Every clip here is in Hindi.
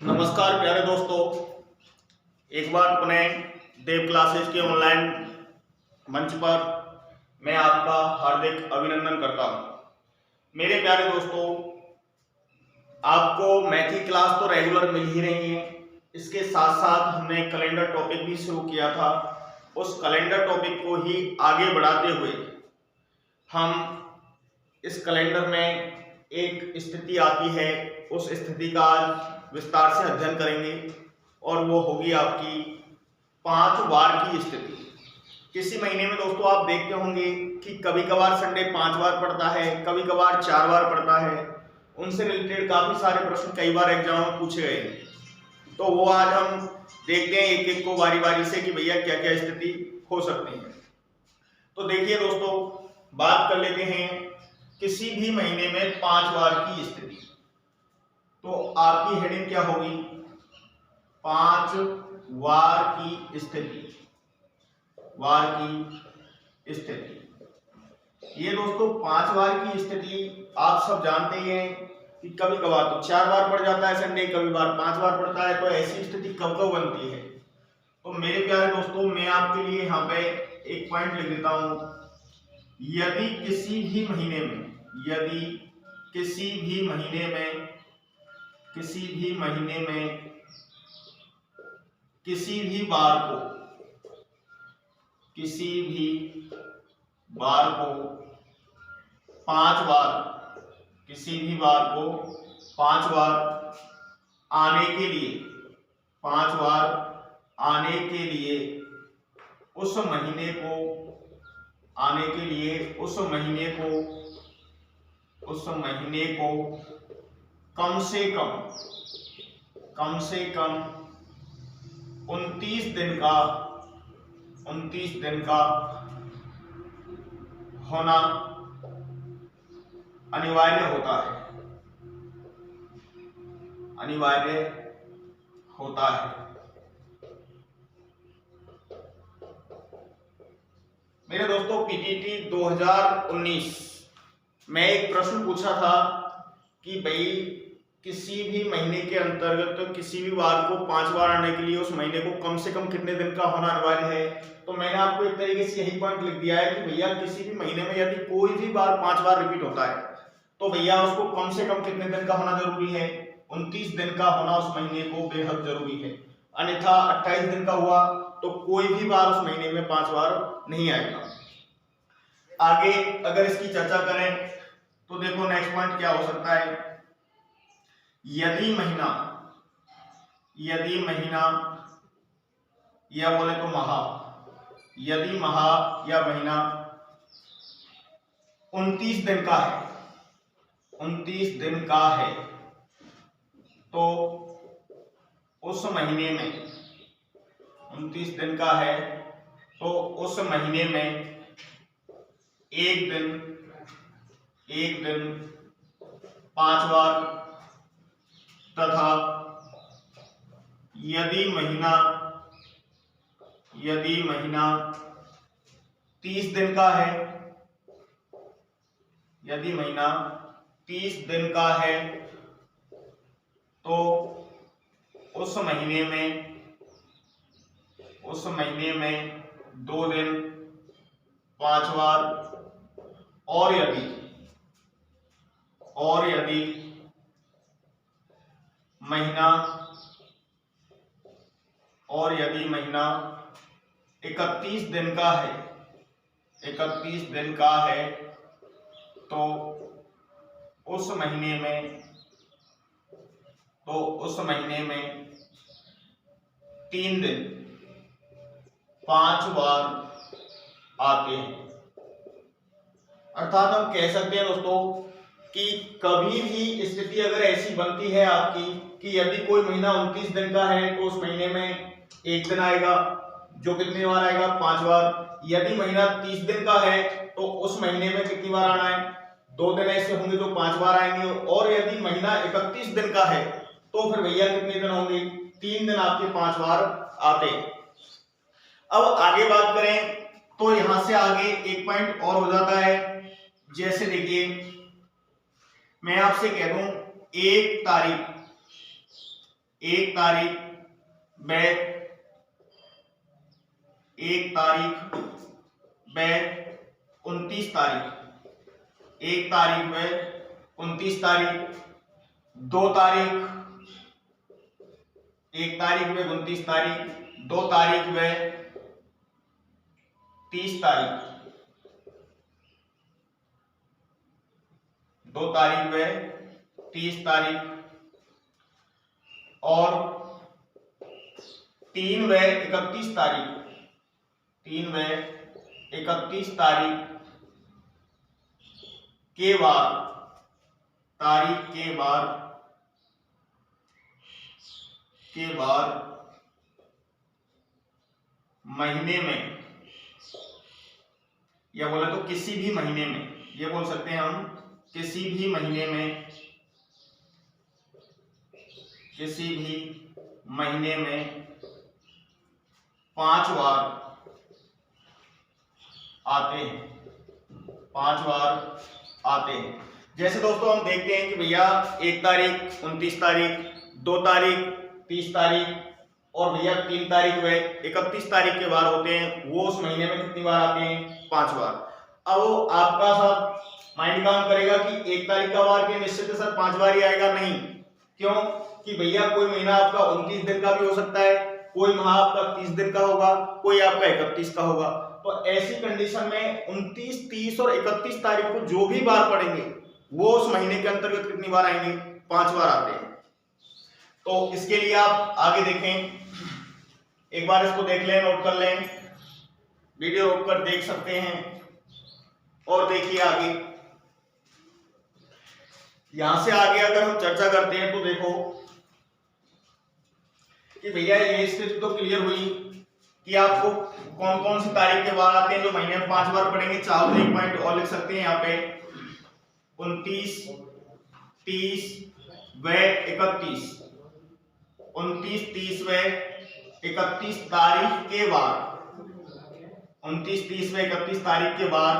नमस्कार प्यारे दोस्तों, एक बार पुनः देव क्लासेस के ऑनलाइन मंच पर मैं आपका हार्दिक अभिनंदन करता हूं। मेरे प्यारे दोस्तों, आपको मैथ की क्लास तो रेगुलर मिल ही रही है। इसके साथ साथ हमने कैलेंडर टॉपिक भी शुरू किया था। उस कैलेंडर टॉपिक को ही आगे बढ़ाते हुए हम इस कैलेंडर में एक स्थिति आती है, उस स्थिति का आज विस्तार से अध्ययन करेंगे और वो होगी आपकी 5 वार की स्थिति। किसी महीने में दोस्तों आप देखते होंगे कि कभी कभार संडे 5 बार पड़ता है, कभी कभार 4 बार पड़ता है। उनसे रिलेटेड काफी सारे प्रश्न कई बार एग्जाम में पूछे गए हैं। तो वो आज हम देखते हैं एक एक को बारी बारी से कि भैया क्या क्या स्थिति हो सकती है। तो देखिए दोस्तों, बात कर लेते हैं किसी भी महीने में 5 वार की स्थिति। तो आपकी हेडिंग क्या होगी? 5 वार की स्थिति। वार की स्थिति। ये दोस्तों 5 वार की स्थिति आप सब जानते ही हैं कि कभी कभार तो 4 बार पड़ जाता है संडे, कभी बार 5 बार पड़ता है। तो ऐसी स्थिति कब कब बनती है? तो मेरे प्यारे दोस्तों, मैं आपके लिए यहाँ पे एक पॉइंट लिख देता हूं। यदि किसी भी महीने में किसी भी महीने में किसी भी बार को 5 बार आने के लिए 5 बार आने के लिए उस महीने को कम से कम 29 दिन का होना अनिवार्य होता है। मेरे दोस्तों, पीटीटी 2019 में एक प्रश्न पूछा था कि भाई किसी भी महीने के अंतर्गत तो किसी भी वार को 5 बार आने के लिए उस महीने को कम से कम कितने दिन का होना अनिवार्य है। तो मैंने आपको एक तरीके से यही पॉइंट लिख दिया है कि भैया किसी भी महीने में यदि कोई भी बार 5 बार रिपीट होता है तो भैया उसको कम से कम कितने दिन का होना जरूरी है? 29 दिन का होना उस महीने को बेहद जरूरी है। अन्यथा 28 दिन का हुआ तो कोई भी बार उस महीने में 5 बार नहीं आएगा। आगे अगर इसकी चर्चा करें तो देखो नेक्स्ट पॉइंट क्या हो सकता है। यदि महीना या बोले तो माह, यदि माह या महीना 29 दिन का है तो उस महीने में 29 दिन का है तो उस महीने में एक दिन 5 बार, तथा यदि महीना 30 दिन का है, यदि महीना 30 दिन का है तो उस महीने में 2 दिन 5 बार, और यदि महीना 31 दिन का है तो उस महीने में 3 दिन 5 बार आते हैं। अर्थात हम कह सकते हैं दोस्तों कि कभी भी स्थिति अगर ऐसी बनती है आपकी कि यदि कोई महीना 29 दिन का है तो उस महीने में एक दिन आएगा, जो कितनी बार आएगा? 5 बार। यदि महीना 30 दिन का है तो उस महीने में कितनी बार आना है? 2 दिन ऐसे होंगे जो 5 बार आएंगे। और यदि महीना 31 दिन का है तो फिर भैया कितने दिन होंगे? 3 दिन आपके 5 बार आते हैं। अब आगे बात करें तो यहां से आगे एक पॉइंट और हो जाता है। जैसे देखिए, मैं आपसे कह दूं 1 1 तारीख व 29 तारीख, 1 तारीख व 29 तारीख, 2 तारीख, 1 तारीख व 29 तारीख, 2 तारीख व 30 तारीख, 2 तारीख व 30 तारीख और 3 व 31 तारीख, 3 व 31 तारीख के बाद, तारीख के बाद महीने में, या बोले तो किसी भी महीने में, ये बोल सकते हैं हम किसी भी महीने में, किसी भी महीने में 5 बार आते हैं, 5 बार आते हैं। जैसे दोस्तों हम देखते हैं कि भैया 1 तारीख, 29 तारीख, 2 तारीख, 30 तारीख और भैया 3 तारीख व 31 तारीख के बार होते हैं, वो उस महीने में कितनी बार आते हैं? 5 बार। अब आपका सब माइंड काम करेगा कि 1 तारीख का बार के निश्चित है सर 5 बार ही आएगा, नहीं। क्यों? कि भैया कोई महीना आपका 29 दिन का भी हो सकता है, कोई माह आपका 30 दिन का होगा, कोई आपका 31 का होगा। तो ऐसी कंडीशन में 29, 30 और 31 तारीख को जो भी बार पड़ेंगे वो उस महीने के अंतर्गत कितनी बार आएंगे? 5 बार आते हैं। तो इसके लिए आप आगे देखें, एक बार इसको देख लें, नोट कर लें, वीडियो रोक कर देख सकते हैं और देखिए आगे। यहां से आगे अगर हम चर्चा करते हैं तो देखो कि भैया ये स्थिति तो क्लियर हुई कि आपको कौन कौन सी तारीख के बाद आते हैं जो महीने में 5 बार पड़ेंगे। चाहो एक पॉइंट और लिख सकते हैं यहाँ पे 29, 30 व 31, 29, 30 व 31 तारीख के बाद, 29, 30 व 31 तारीख के बाद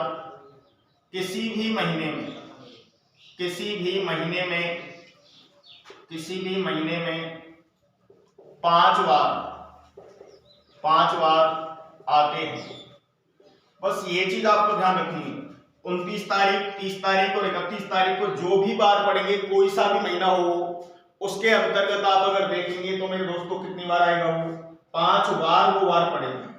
किसी भी महीने में, किसी भी महीने में 5 बार आते हैं। बस ये चीज आपको ध्यान रखनी है, 29 तारीख, 30 तारीख और 31 तारीख को जो भी बार पड़ेंगे, कोई सा भी महीना हो, उसके अंतर्गत आप अगर देखेंगे तो मेरे दोस्तों कितनी बार आएगा? वो 5 बार वो बार पड़ेंगे।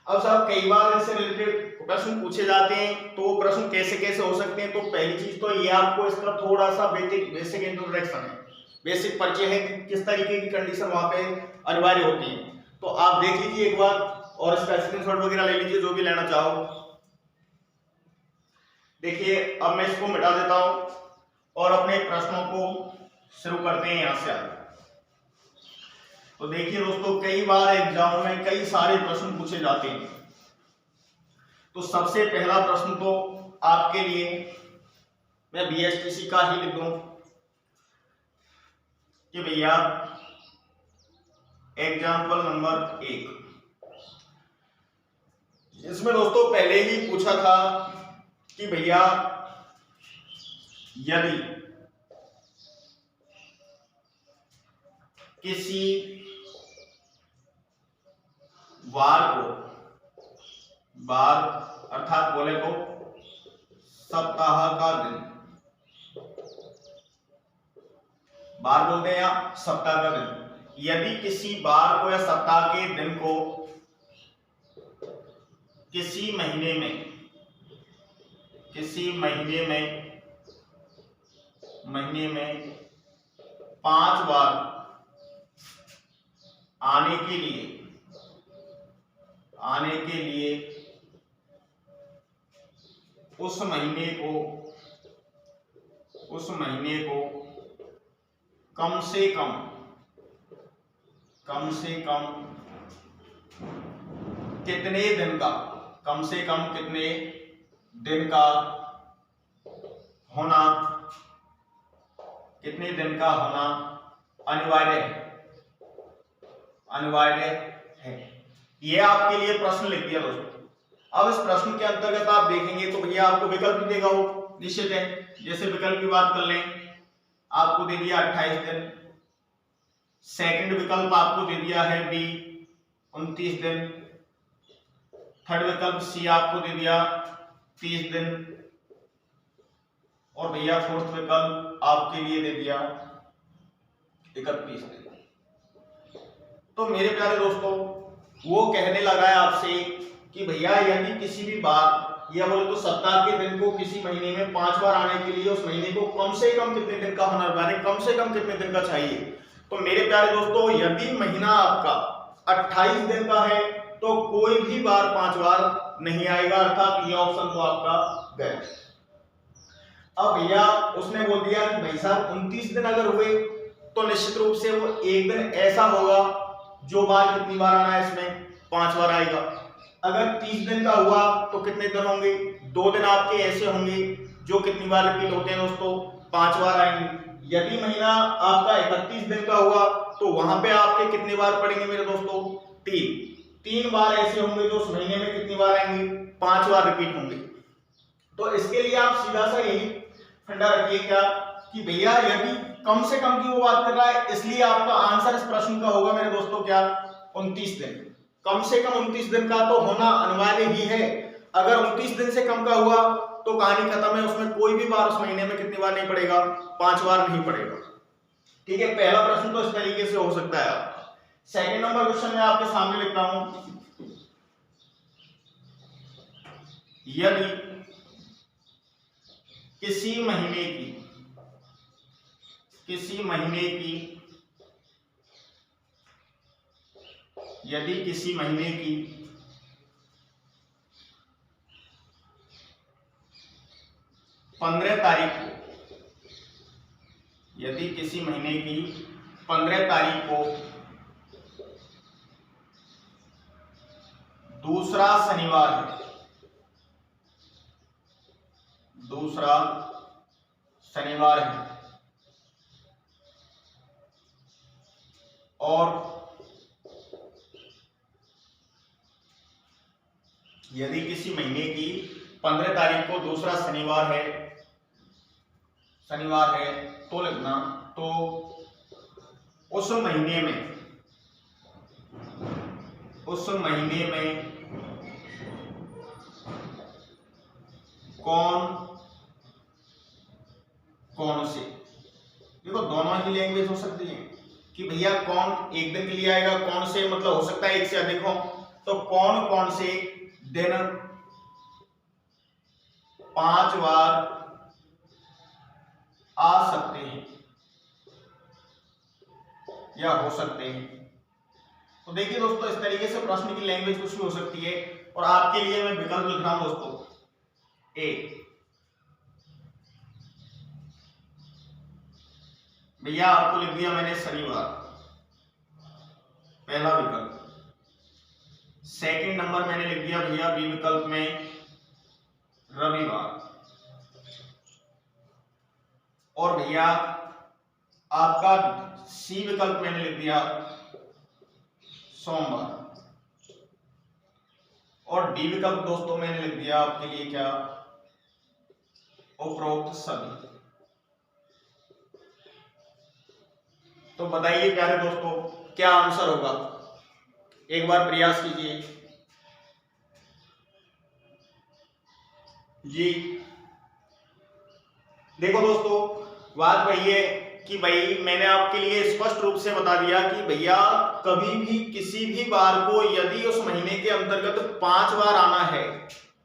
अब साहब कई बार इससे रिलेटेड प्रश्न पूछे जाते हैं, तो प्रश्न कैसे कैसे हो सकते हैं। तो पहली चीज तो ये आपको इसका थोड़ा सा बेसिक इंट्रोडक्शन है, बेसिक परिचय है कि किस तरीके की कंडीशन वहां पे अनिवार्य होती है। तो आप देख लीजिए एक बार और इसका स्क्रीनशॉट वगैरह ले लीजिए जो भी लेना चाहो। देखिए अब मैं इसको मिटा देता हूं और अपने प्रश्नों को शुरू करते हैं यहां से आगे। तो देखिए दोस्तों, कई बार एग्जाम में कई सारे प्रश्न पूछे जाते हैं। तो सबसे पहला प्रश्न तो आपके लिए मैं BSTC का ही लिख दूं कि भैया एग्जाम्पल नंबर 1, इसमें दोस्तों पहले ही पूछा था कि भैया यदि किसी बार अर्थात बोले तो सप्ताह का दिन, बार बोलते हैं या सप्ताह का दिन, यदि किसी बार को या सप्ताह के दिन को किसी महीने में 5 बार आने के लिए उस महीने को कम से कम कितने दिन का, होना अनिवार्य है। ये आपके लिए प्रश्न लिख दिया दोस्तों। अब इस प्रश्न के अंतर्गत आप देखेंगे तो भैया आपको विकल्प भी देगा, वो निश्चित है। जैसे विकल्प की बात कर लें, आपको दे दिया 28 दिन, सेकंड विकल्प आपको दे दिया है बी 29 दिन, थर्ड विकल्प सी आपको दे दिया 30 दिन, और भैया फोर्थ विकल्प आपके लिए दे दिया 31 दिन। तो मेरे प्यारे दोस्तों, वो कहने लगा है आपसे कि भैया यदि किसी भी बार या बोले तो सप्ताह के दिन को किसी महीने में 5 बार आने के लिए उस महीने को कम से कम कितने दिन का होना है, कम से कम कितने दिन का चाहिए। तो मेरे प्यारे दोस्तों, यदि महीना आपका 28 दिन का है तो कोई भी बार 5 बार नहीं आएगा, अर्थात ये ऑप्शन तो आपका गया। अब भैया उसने बोल दिया कि भाई साहब 29 दिन अगर हुए तो निश्चित रूप से वो एक दिन ऐसा होगा जो बार कितनी बार आना है, इसमें 5 बार आएगा। अगर 30 दिन का हुआ तो कितने दिन होंगे, 2 दिन आपके ऐसे होंगे जो कितनी बार रिपीट होते हैं दोस्तों, 5 बार आएंगे। यदि महीना आपका 31 दिन का हुआ तो वहां पे आपके कितने बार पड़ेंगे मेरे दोस्तों, 3 बार ऐसे होंगे जो उस महीने में कितनी बार आएंगे, 5 बार रिपीट होंगे। तो इसके लिए आप सीधा सा यही फंडा रखिए क्या कि भैया यदि कम से कम की वो बात कर रहा है, इसलिए आपका आंसर इस प्रश्न का होगा मेरे दोस्तों क्या, 29 दिन। कम से कम 29 दिन का तो होना अनिवार्य ही है। अगर 29 दिन से कम का हुआ तो कहानी खत्म है, उसमें कोई भी बार उस महीने में कितनी बार नहीं पड़ेगा, 5 बार नहीं पड़ेगा। ठीक है, पहला प्रश्न तो इस तरीके से हो सकता है आपका। सेकंड नंबर क्वेश्चन मैं आपके सामने लिखता हूं, यदि किसी महीने की 15 तारीख को, यदि किसी महीने की 15 तारीख को दूसरा शनिवार है, और यदि किसी महीने की 15 तारीख को दूसरा शनिवार है तो लिखना, तो उस महीने में कौन से, देखो दोनों ही लैंग्वेज हो सकती है कि भैया कौन एक दिन के लिए आएगा, कौन से मतलब हो सकता है एक से अधिक हो, तो कौन से दिन 5 बार आ सकते हैं या हो सकते हैं। तो देखिए दोस्तों, इस तरीके से प्रश्न की लैंग्वेज कुछ भी हो सकती है, और आपके लिए मैं विकल्प लिख रहा हूं दोस्तों, ए। भैया आपको लिख दिया मैंने शनिवार, पहला विकल्प। सेकंड नंबर मैंने लिख दिया भैया बी विकल्प में रविवार, और भैया आपका सी विकल्प मैंने लिख दिया सोमवार, और डी विकल्प दोस्तों मैंने लिख दिया आपके लिए क्या, उपरोक्त सभी। तो बताइए प्यारे दोस्तों क्या आंसर होगा, एक बार प्रयास कीजिए जी। देखो दोस्तों, बात वही है कि भाई मैंने आपके लिए स्पष्ट रूप से बता दिया कि भैया कभी भी किसी भी बार को यदि उस महीने के अंतर्गत 5 बार आना है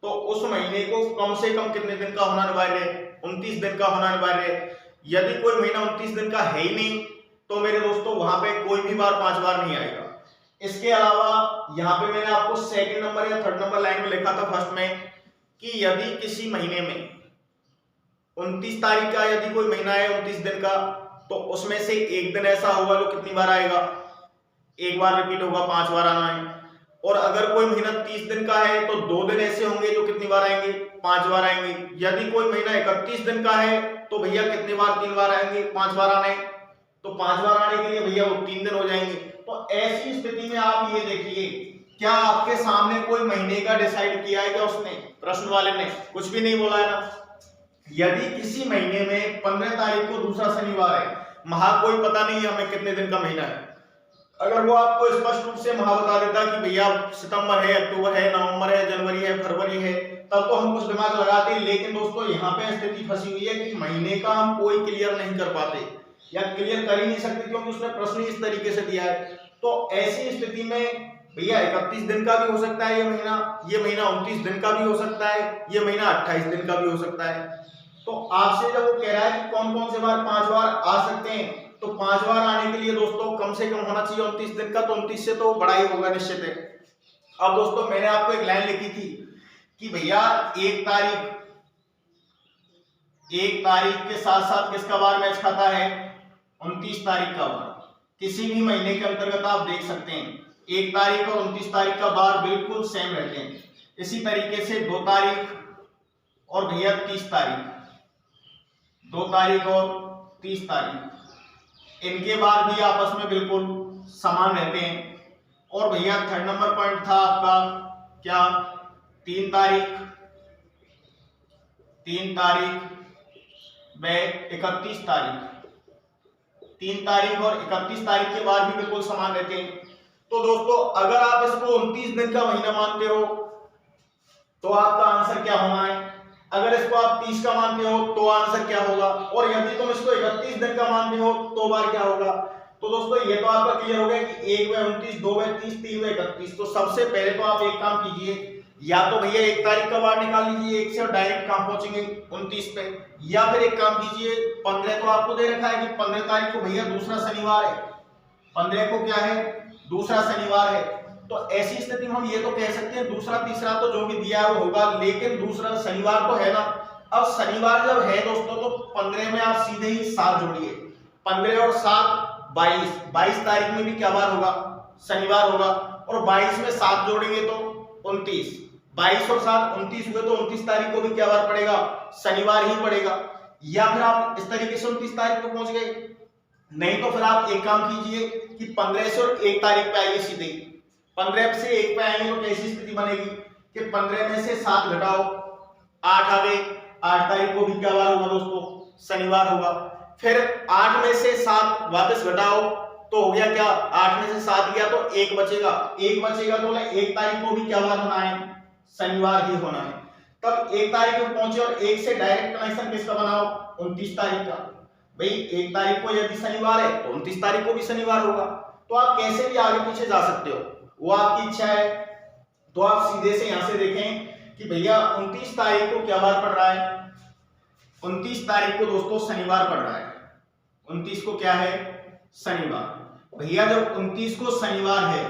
तो उस महीने को कम से कम कितने दिन का होना अनिवार्य है, 29 दिन का होना अनिवार्य है। यदि कोई महीना 29 दिन का है ही नहीं तो मेरे दोस्तों वहां पे कोई भी बार 5 बार नहीं आएगा। इसके अलावा यहाँ पे मैंने आपको सेकंड नंबर या थर्ड नंबर लाइन में लिखा था फर्स्ट में कि यदि किसी महीने में 29 तारीख का यदि कोई महीना है 29 दिन का, तो उसमें से एक दिन ऐसा होगा जो कितनी बार आएगा, एक बार रिपीट होगा, 5 बार आना है। और अगर कोई महीना 30 दिन का है तो 2 दिन ऐसे होंगे जो कितनी बार आएंगे, 5 बार आएंगे। यदि कोई महीना 31 दिन का है तो भैया कितने बार, 3 बार आएंगे, 5 बार आने, तो 5 बार आने के लिए भैया वो 3 दिन हो जाएंगे। तो ऐसी स्थिति में आप ये देखिए, क्या आपके सामने कोई महीने का डिसाइड किया है क्या उसने, प्रश्न वाले ने कुछ भी नहीं बोला है ना। यदि किसी महीने में 15 तारीख को दूसरा शनिवार है, महा कोई पता नहीं है हमें कितने दिन का महीना है, अगर वो आपको स्पष्ट रूप से वहां बता देता कि भैया सितंबर है, अक्टूबर है, नवंबर है, जनवरी है, फरवरी है, तब तो हम कुछ दिमाग लगाते। लेकिन दोस्तों यहाँ पे स्थिति फंसी हुई है कि महीने का हम कोई क्लियर नहीं कर पाते या क्लियर कर ही नहीं सकते, क्योंकि उसने प्रश्न इस तरीके से दिया है। तो ऐसी स्थिति में भैया 31 दिन का भी हो सकता है ये महीना 29 दिन का भी हो सकता है, ये महीना 28 दिन का भी हो सकता है। तो आपसे जब वो कह रहा है कि कौन कौन से बार 5 बार आ सकते हैं, तो 5 बार आने के लिए दोस्तों कम से कम होना चाहिए 29 दिन का, तो 29 से तो बड़ा ही होगा निश्चित है। अब दोस्तों मैंने आपको एक लाइन लिखी थी कि भैया एक तारीख के साथ साथ किसका बार मैच खाता है, 29 तारीख का बार। किसी भी महीने के अंतर्गत आप देख सकते हैं 1 तारीख और 29 तारीख का बार बिल्कुल सेम रहते हैं। इसी तरीके से 2 तारीख और भैया 30 तारीख, 2 तारीख और 30 तारीख, इनके बार भी आपस में बिल्कुल समान रहते हैं। और भैया 3rd नंबर पॉइंट था आपका क्या, 3 तारीख व 31 तारीख, 3 तारीख और 31 तारीख के बाद भी बिल्कुल समान रहते हैं। तो दोस्तों अगर आप इसको 29 दिन का महीना मानते हो तो आपका आंसर क्या होना है, अगर इसको आप 30 का मानते हो तो आंसर क्या होगा, और यदि तुम इसको 31 दिन का मानते हो तो बार क्या होगा। तो दोस्तों ये तो आपका क्लियर हो गया कि 1 व 29, 2 व 30, 3 व 31। तो सबसे पहले तो आप एक काम कीजिए, या तो भैया 1 तारीख का बार निकाल लीजिए 1 से और डायरेक्ट कहां पहुंचेंगे 29 पे, या फिर एक काम कीजिए 15 को आपको दे रखा है कि 15 तारीख को भैया दूसरा शनिवार है, 15 को क्या है दूसरा शनिवार है। तो ऐसी स्थिति में हम ये तो कह सकते हैं दूसरा तीसरा तो जो भी दिया है वो होगा, लेकिन दूसरा शनिवार तो है ना। अब शनिवार जब है दोस्तों तो 15 में आप सीधे ही 7 जोड़िए, 15 और 7 22 तारीख में भी क्या बार होगा, शनिवार होगा, और 22 में 7 जोड़ेंगे तो 29, 22 और 7 29 हुए, तो 29 तारीख को भी क्या बार पड़ेगा, शनिवार ही पड़ेगा। या फिर आप इस तरीके से 29 तारीख को पहुंच गए, नहीं तो फिर आप एक काम कीजिए कि 15 से और 1 तारीख पे आइए सीधे, 15 से 1 पे आएंगे तो कैसी स्थिति बनेगी कि 15 में से 7 घटाओ 8 आ गए, 8 तारीख को भी क्या बार होगा दोस्तों, शनिवार होगा। फिर 8 में से 7 वापस घटाओ तो हो गया क्या, 8 में से 7 गया तो 1 बचेगा, 1 बचेगा तो 1 तारीख को भी क्या बार होना है, शनिवार ही होना है। तब 1 तारीख को पहुंचे और 1 से डायरेक्ट कनेक्शन किसका बनाओ, 29 तारीख का। भाई 1 तारीख को यदि शनिवार है तो 29 तारीख को भी शनिवार होगा। तो आप कैसे भी आगे पीछे जा सकते हो, वो आपकी इच्छा है। तो आप सीधे से यहां से देखें कि भैया 29 तारीख को क्या बार पड़ रहा है, 29 तारीख को दोस्तों शनिवार पड़ रहा है, 29 को क्या है, शनिवार। भैया जब 29 को शनिवार है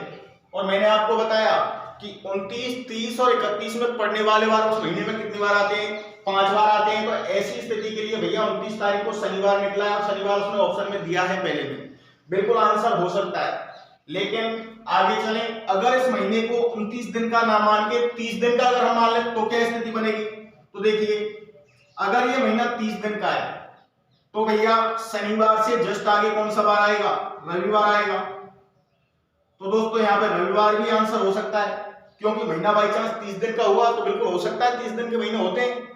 और मैंने आपको बताया कि 29, 30 और 31 में पड़ने वाले बार उस महीने में कितनी बार आते हैं, 5 बार आते हैं। तो ऐसी स्थिति के लिए भैया 29 तारीख को शनिवार निकला है, शनिवार उसने ऑप्शन में दिया है पहले में, बिल्कुल आंसर हो सकता है। लेकिन आगे चलें, अगर इस महीने को 29 दिन का ना मान के 30 दिन का अगर हम मान लें तो क्या स्थिति बनेगी। तो देखिए अगर ये महीना 30 दिन का है तो भैया शनिवार से जस्ट आगे कौन सा बार आएगा, रविवार आएगा। तो दोस्तों यहाँ पे रविवार भी आंसर हो सकता है, क्योंकि महीना बाई चांस 30 दिन का हुआ तो बिल्कुल हो सकता है 30 दिन के महीने होते हैं।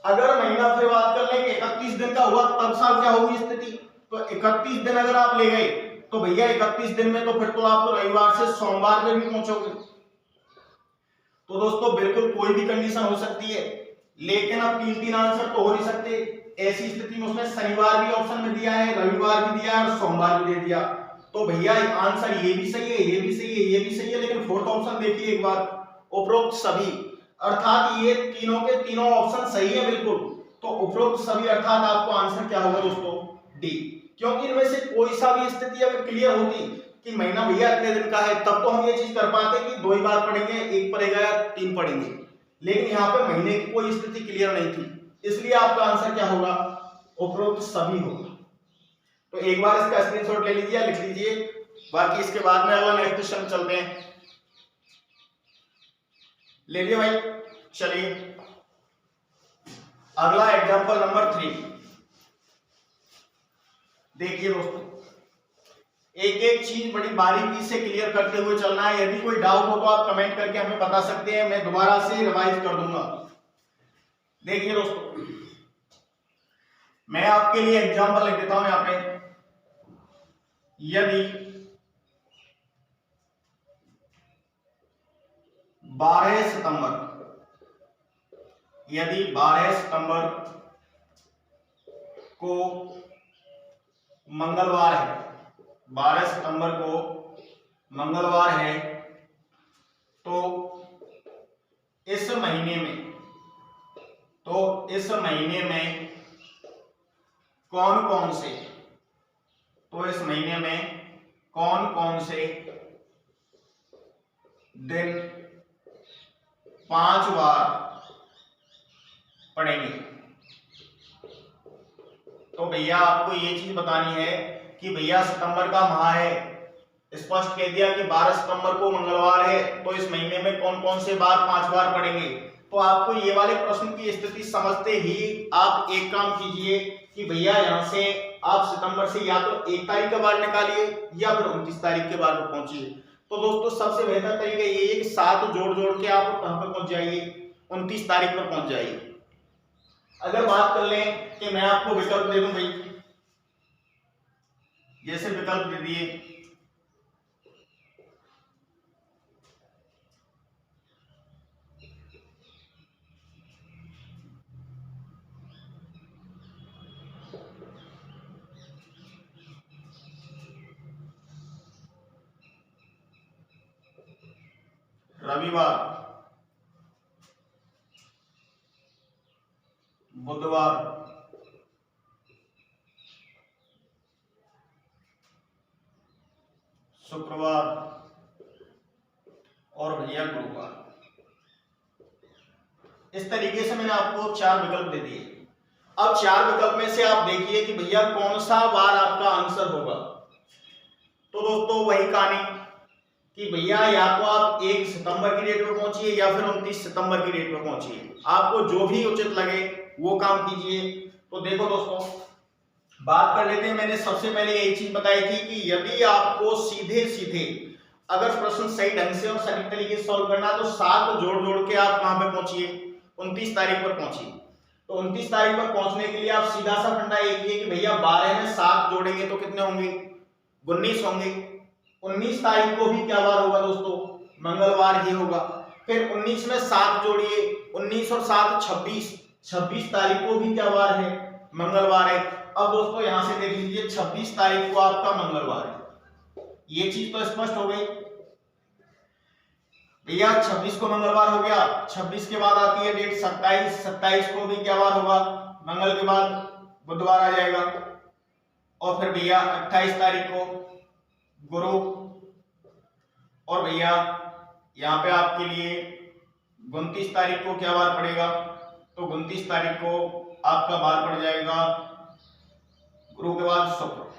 अगर महीना फिर बात कर लेंगे 31 दिन का हुआ तब साल क्या होगी स्थिति, तो 31 दिन अगर आप ले गए तो भैया 31 दिन में तो फिर तो आप रविवार से सोमवार में भी पहुंचोगे। तो दोस्तों बिल्कुल कोई भी कंडीशन हो सकती है, लेकिन अब 3 आंसर तो हो नहीं सकते। ऐसी स्थिति में उसने शनिवार भी ऑप्शन में दिया है, रविवार भी दिया है और सोमवार भी दे दिया। तो भैया आंसर ये भी सही है, ये भी सही है, ये भी सही है, लेकिन 4th ऑप्शन देखिए एक बार, उपरोक्त सभी, अर्थात ये तीनों के तीनों ऑप्शन सही है बिल्कुल। तो उपरोक्त सभी अर्थात आपको आंसर क्या होगा दोस्तों, डी। क्योंकि इनमें से कोई सा भी स्थिति अगर क्लियर होती कि महीना भैया इतने दिन का है तब तो हम ये चीज कर पाते कि 2 ही बार पढ़ेंगे, 1 पढ़ेगा या 3 पढ़ेंगे। लेकिन यहाँ पे महीने की कोई स्थिति क्लियर नहीं थी, इसलिए आपका आंसर क्या होगा, उपरोक्त सभी होगा। तो एक बार इसका स्क्रीनशॉट ले लीजिए, लिख लीजिए, बाकी इसके बाद में अगला नेक्स्ट क्वेश्चन चलते हैं। ले लिया भाई, चलिए अगला एग्जांपल नंबर 3 देखिए दोस्तों, एक एक चीज बड़ी बारीकी से क्लियर करते हुए चलना है। यदि कोई डाउट हो तो आप कमेंट करके हमें बता सकते हैं, मैं दोबारा से रिवाइज कर दूंगा। देखिए दोस्तों, मैं आपके लिए एग्जांपल लिख देता हूं यहां पे। यदि 12 सितंबर, यदि 12 सितंबर को मंगलवार है, 12 सितंबर को मंगलवार है, तो इस महीने में कौन कौन से दिन 5 बार पढ़ेंगे। तो भैया आपको ये चीज बतानी है कि भैया सितंबर का माह है, स्पष्ट कह दिया कि 12 सितंबर को मंगलवार है, तो इस महीने में कौन कौन से बार 5 बार पढ़ेंगे। तो आपको ये वाले प्रश्न की स्थिति समझते ही आप एक काम कीजिए कि भैया यहाँ से आप सितंबर से या तो 1 तारीख का बार निकालिए या फिर 29 तारीख के बार पर पहुंचिए। तो दोस्तों सबसे बेहतर तरीका ये है कि 7 जोड़ के आप कहां पर पहुंच जाइए, 29 तारीख पर पहुंच जाइए। अगर बात कर लें कि मैं आपको विकल्प दे दूं भाई, जैसे विकल्प दे दिए रविवार, बुधवार, शुक्रवार और भैया गुरुवार। इस तरीके से मैंने आपको 4 विकल्प दे दिए। अब 4 विकल्प में से आप देखिए कि भैया कौन सा बार आपका आंसर होगा। तो दोस्तों वही कहानी कि भैया या तो आप 1 सितंबर की डेट पर पहुंचिए या फिर 29 सितंबर की डेट पर पहुंचिए, आपको जो भी उचित लगे वो काम कीजिए। तो देखो दोस्तों बात कर लेते हैं, मैंने सबसे पहले यही चीज बताई थी कि यदि आपको सीधे सीधे अगर प्रश्न सही ढंग से और सही तरीके से सॉल्व करना तो 7 जोड़ के आप कहां पे पहुंचिए, 29 तारीख पर पहुंचिए। तो 29 तारीख पर पहुंचने के लिए आप सीधा सा फंडा एक ही है कि भैया 12 में 7 जोड़ेंगे तो कितने होंगे, 19 होंगे। 19 तारीख को भी क्या बार होगा दोस्तों, मंगलवार ही होगा। फिर 19 में 7 जोड़िए, 19 और 7 26, 26 तारीख को भी क्या बार है, मंगलवार है। अब दोस्तों यहां से देख लीजिए 26 तारीख को आपका मंगलवार है, ये चीज तो स्पष्ट हो गई भैया। 26 को मंगलवार हो गया, 26 के बाद आती है डेट 27, 27 को भी क्या बार होगा, मंगल के बाद बुधवार आ जाएगा। और फिर भैया 28 तारीख को गुरु, और भैया यहाँ पे आपके लिए 29 तारीख को क्या बार पड़ेगा, तो 29 तारीख को आपका बार पड़ जाएगा गुरु के बाद शुक्र।